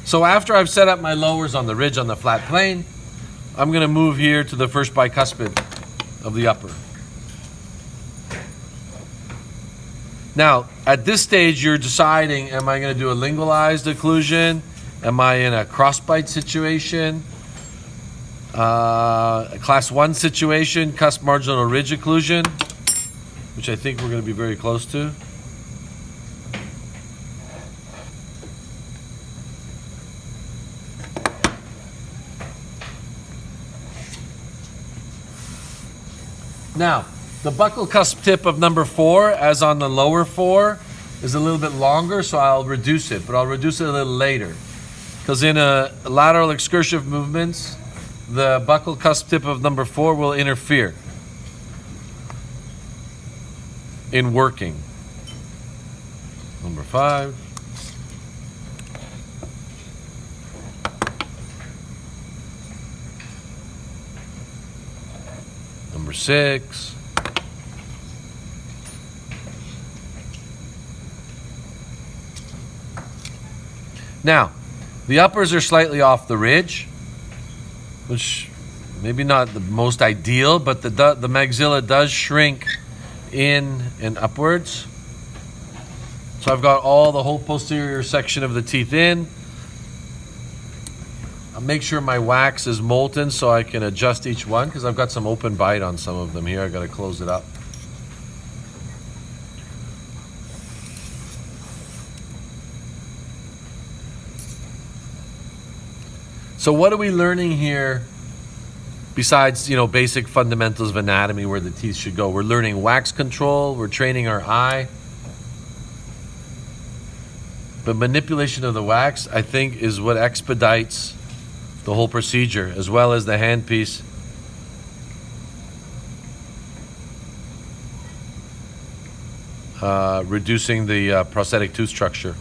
So after I've set up my lowers on the ridge on the flat plane, I'm going to move here to the first bicuspid of the upper. Now, at this stage, you're deciding, am I going to do a lingualized occlusion? Am I in a crossbite situation? A class 1 situation, cusp marginal ridge occlusion, which I think we're going to be very close to. Now, the buccal cusp tip of number 4, as on the lower 4, is a little bit longer, so I'll reduce it, but I'll reduce it a little later. Because in a lateral excursive movements, the buccal cusp tip of number 4 will interfere in working. Number 5. Number 6. Now, the uppers are slightly off the ridge, which maybe not the most ideal, but the maxilla does shrink in and upwards. So I've got the whole posterior section of the teeth in. I'll make sure my wax is molten so I can adjust each one, because I've got some open bite on some of them here. I've got to close it up. So what are we learning here besides, basic fundamentals of anatomy where the teeth should go? We're learning wax control, we're training our eye. But manipulation of the wax, I think, is what expedites the whole procedure, as well as the handpiece. Reducing the prosthetic tooth structure.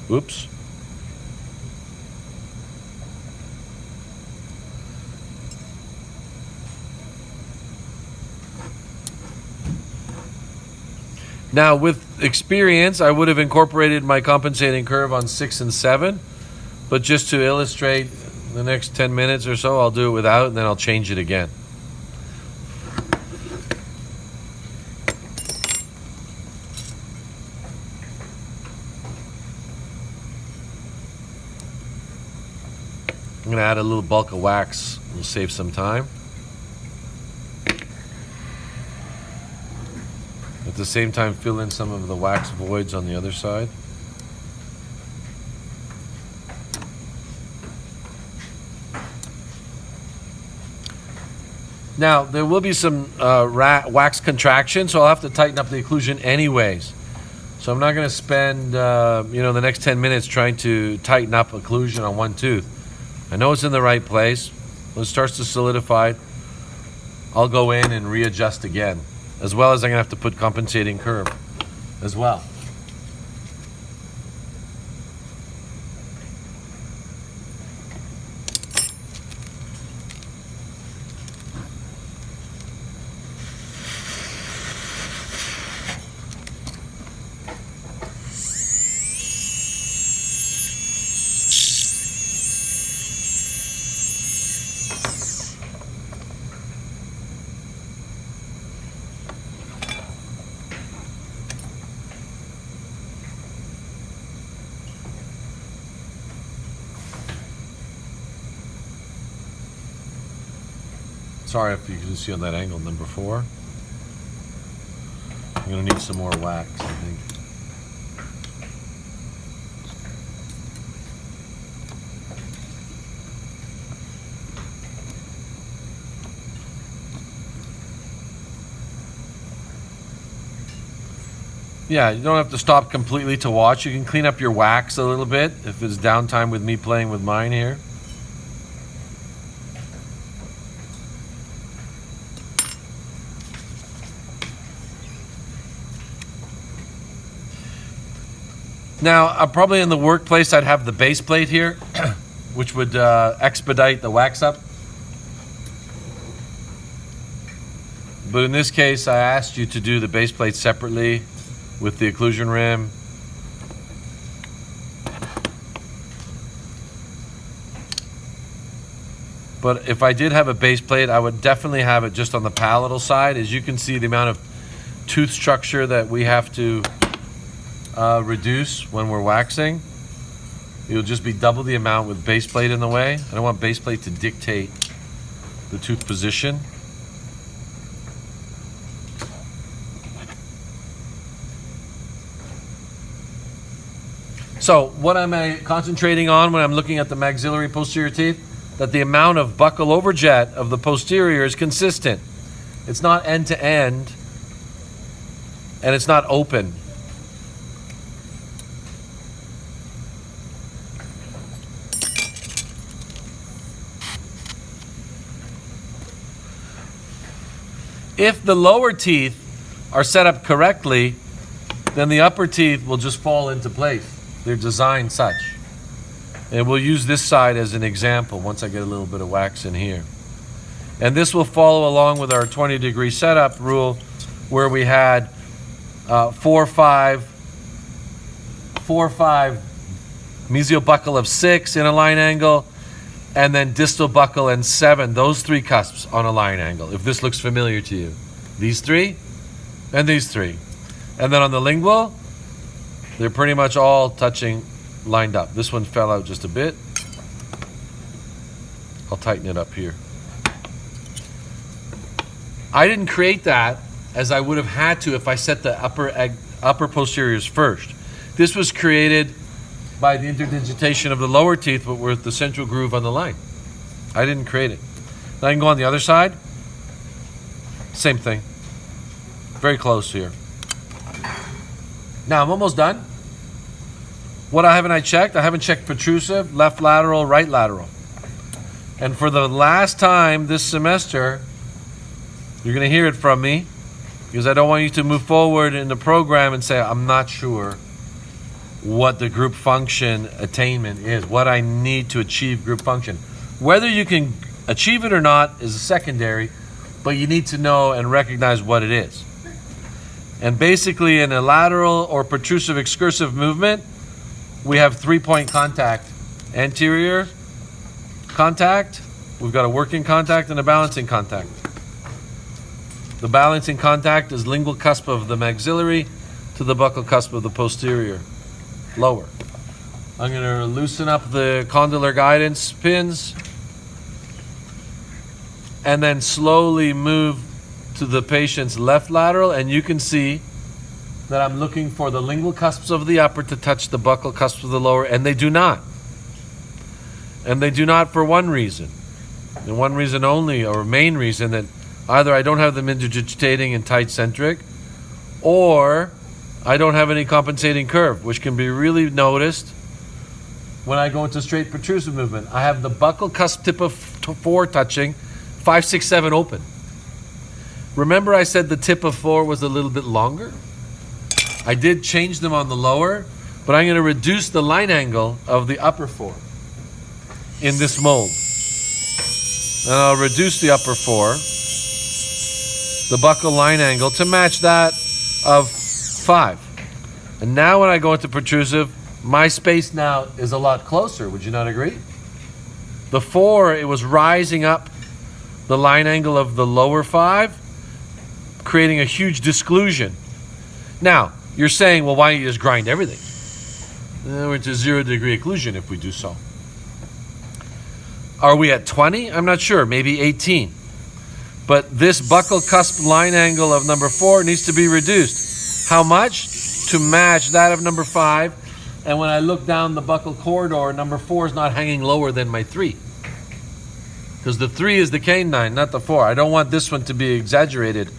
Oops. Now, with experience, I would have incorporated my compensating curve on 6 and 7, but just to illustrate the next 10 minutes or so, I'll do it without, and then I'll change it again. I'm going to add a little bulk of wax. We'll save some time. At the same time, fill in some of the wax voids on the other side. Now, there will be some wax contraction, so I'll have to tighten up the occlusion anyways. So I'm not going to spend the next 10 minutes trying to tighten up occlusion on one tooth. I know it's in the right place. When it starts to solidify, I'll go in and readjust again. As well as I'm going to have to put compensating curve as well. Sorry if you can see on that angle, number 4. I'm going to need some more wax, I think. Yeah, you don't have to stop completely to watch. You can clean up your wax a little bit if it's downtime with me playing with mine here. Now, probably in the workplace, I'd have the base plate here, which would expedite the wax up. But in this case, I asked you to do the base plate separately with the occlusion rim. But if I did have a base plate, I would definitely have it just on the palatal side. As you can see, the amount of tooth structure that we have to reduce when we're waxing. It'll just be double the amount with base plate in the way. I don't want base plate to dictate the tooth position. So what am I concentrating on when I'm looking at the maxillary posterior teeth? That the amount of buccal overjet of the posterior is consistent. It's not end to end, and it's not open. If the lower teeth are set up correctly, then the upper teeth will just fall into place. They're designed such. And we'll use this side as an example once I get a little bit of wax in here. And this will follow along with our 20-degree setup rule, where we had 4-5 mesial buccal of 6 in a line angle, and then distal buccal and 7, those 3 cusps on a line angle, if this looks familiar to you. These 3 and these 3. And then on the lingual, they're pretty much all touching, lined up. This one fell out just a bit. I'll tighten it up here. I didn't create that as I would have had to if I set the upper posteriors first. This was created by the interdigitation of the lower teeth, but with the central groove on the line. I didn't create it. Now I can go on the other side. Same thing. Very close here. Now I'm almost done. What haven't I checked? I haven't checked protrusive, left lateral, right lateral. And for the last time this semester, you're going to hear it from me, because I don't want you to move forward in the program and say, I'm not sure what the group function attainment is, what I need to achieve group function. Whether you can achieve it or not is secondary, but you need to know and recognize what it is. And basically in a lateral or protrusive excursive movement, we have 3-point contact. Anterior contact, we've got a working contact and a balancing contact. The balancing contact is lingual cusp of the maxillary to the buccal cusp of the posterior, lower. I'm going to loosen up the condylar guidance pins and then slowly move to the patient's left lateral, and you can see that I'm looking for the lingual cusps of the upper to touch the buccal cusps of the lower, and they do not. And they do not for one reason, and one reason only, or main reason, that either I don't have them interdigitating in tight centric, or I don't have any compensating curve, which can be really noticed when I go into straight protrusive movement. I have the buccal cusp tip of 4 touching, 5, 6, 7 open. Remember I said the tip of 4 was a little bit longer? I did change them on the lower, but I'm going to reduce the line angle of the upper 4 in this mold. And I'll reduce the upper 4, the buccal line angle, to match that of 5. And now when I go into protrusive, my space now is a lot closer. Would you not agree? The 4, it was rising up the line angle of the lower 5, creating a huge disclusion. Now, you're saying, well, why don't you just grind everything? We're to 0-degree occlusion if we do so. Are we at 20? I'm not sure, maybe 18. But this buccal cusp line angle of number 4 needs to be reduced. How much? To match that of number 5. And when I look down the buccal corridor, number 4 is not hanging lower than my 3. Because the 3 is the canine, not the 4. I don't want this one to be exaggerated,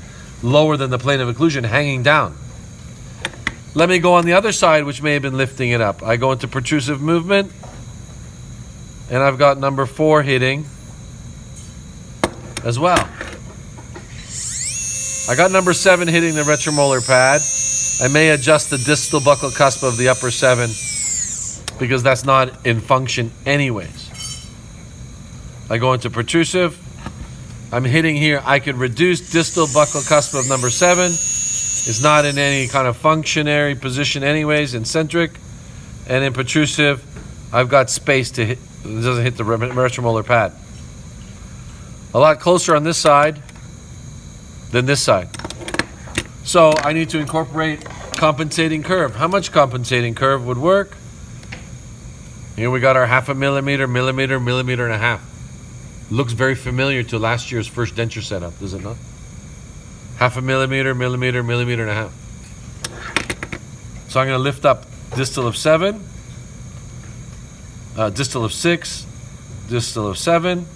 lower than the plane of occlusion, hanging down. Let me go on the other side, which may have been lifting it up. I go into protrusive movement, and I've got number 4 hitting as well. I got number 7 hitting the retromolar pad. I may adjust the distal buccal cusp of the upper 7 because that's not in function anyways. I go into protrusive. I'm hitting here. I could reduce distal buccal cusp of number 7. It's not in any kind of functionary position anyways, in centric. And in protrusive, I've got space to hit. It doesn't hit the retromolar pad. a lot closer on this side than this side. So I need to incorporate compensating curve. How much compensating curve would work? Here we got our 0.5 millimeter, millimeter, millimeter and a half. Looks very familiar to last year's first denture setup, does it not? 0.5 millimeter, millimeter, millimeter and a half. So I'm going to lift up distal of 7, distal of 6, distal of 7.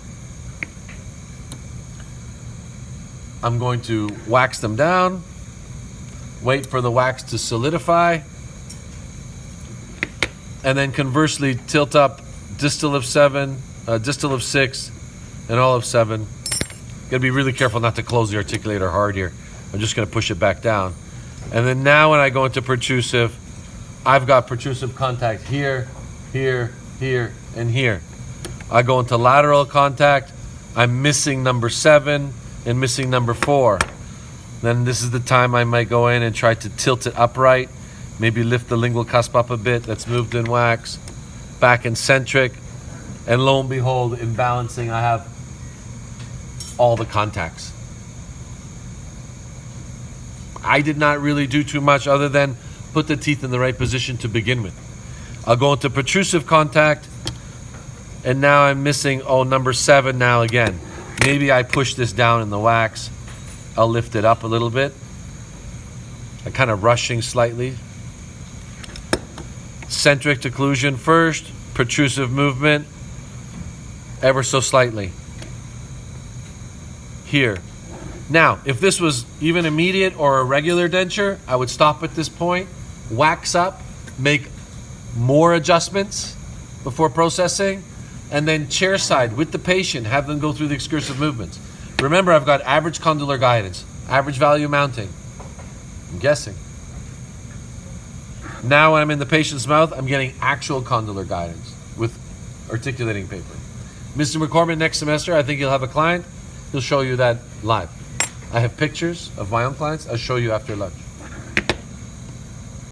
I'm going to wax them down, wait for the wax to solidify, and then conversely tilt up distal of 7, distal of 6, and all of 7. Gotta be really careful not to close the articulator hard here. I'm just gonna push it back down. And then now when I go into protrusive, I've got protrusive contact here, here, here, and here. I go into lateral contact, I'm missing number 7 and missing number 4. Then this is the time I might go in and try to tilt it upright, maybe lift the lingual cusp up a bit, that's moved in wax, back in centric, and lo and behold, in balancing, I have all the contacts. I did not really do too much other than put the teeth in the right position to begin with. I'll go into protrusive contact, and now I'm missing, number 7 now again. Maybe I push this down in the wax. I'll lift it up a little bit. I'm kind of rushing slightly. Centric occlusion first, protrusive movement, ever so slightly. Here. Now, if this was even immediate or a regular denture, I would stop at this point, wax up, make more adjustments before processing, and then chair side with the patient, have them go through the excursive movements. Remember, I've got average condylar guidance, average value mounting. I'm guessing. Now when I'm in the patient's mouth, I'm getting actual condylar guidance with articulating paper. Mr. McCormick, next semester, I think you'll have a client. He'll show you that live. I have pictures of my own clients. I'll show you after lunch.